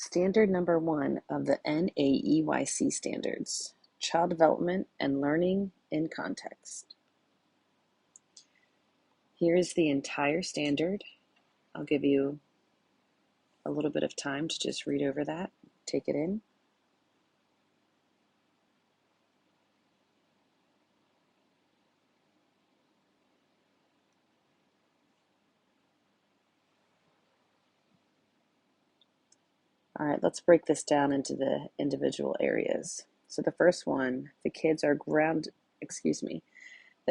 Standard number 1 of the NAEYC standards, Child Development and Learning in Context. Here's the entire standard. I'll give you a little bit of time to just read over that, take it in. All right, let's break this down into the individual areas. So the first one, the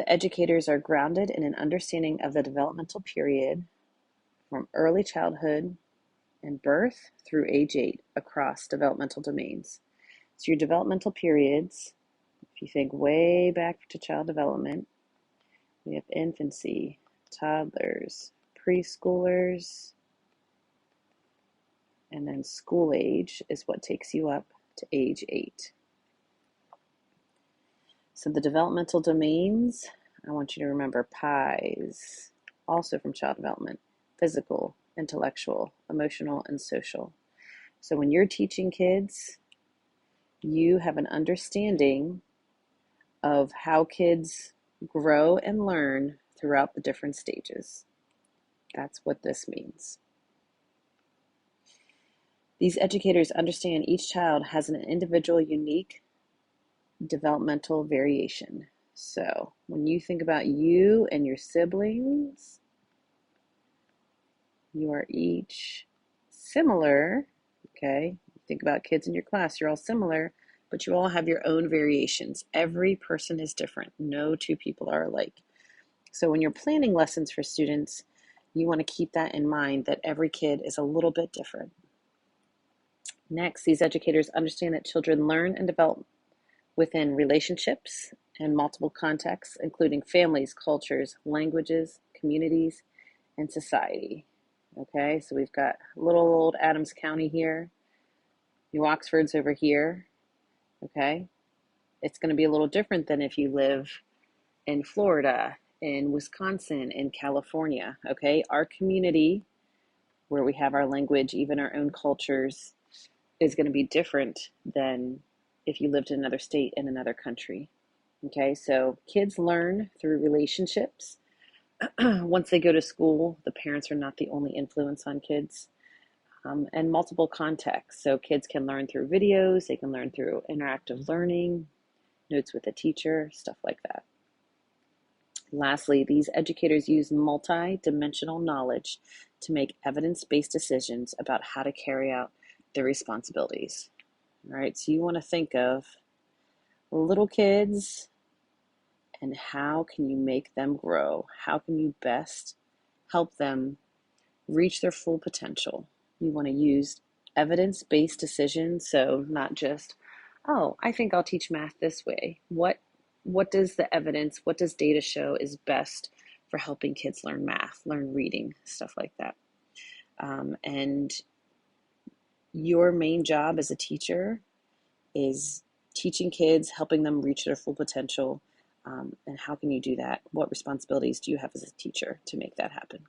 educators are grounded in an understanding of the developmental period from early childhood and birth through age 8 across developmental domains. So your developmental periods, if you think way back to child development, we have infancy, toddlers, preschoolers, and then school age is what takes you up to age 8. So the developmental domains, I want you to remember PIES, also from child development: physical, intellectual, emotional, and social. So when you're teaching kids, you have an understanding of how kids grow and learn throughout the different stages. That's what this means. These educators understand each child has an individual, unique developmental variation. So when you think about you and your siblings, you are each similar, okay? Think about kids in your class, you're all similar, but you all have your own variations. Every person is different. No two people are alike. So when you're planning lessons for students, you want to keep that in mind, that every kid is a little bit different. Next, these educators understand that children learn and develop within relationships and multiple contexts, including families, cultures, languages, communities, and society. Okay, so we've got little old Adams County here, New Oxford's over here. Okay, it's going to be a little different than if you live in Florida, in Wisconsin, in California. Okay, our community, where we have our language, even our own cultures, is going to be different than if you lived in another state in another country. Okay, so kids learn through relationships. Once they go to school, the parents are not the only influence on kids. And multiple contexts. So kids can learn through videos, they can learn through interactive learning, notes with a teacher, stuff like that. Lastly, these educators use multi-dimensional knowledge to make evidence-based decisions about how to carry out their responsibilities. All right, so you want to think of little kids and how can you make them grow? How can you best help them reach their full potential? You want to use evidence-based decisions, so not just, oh, I think I'll teach math this way. What does the evidence, what does data show is best for helping kids learn math, learn reading, stuff like that. And your main job as a teacher is teaching kids, helping them reach their full potential. And how can you do that? What responsibilities do you have as a teacher to make that happen?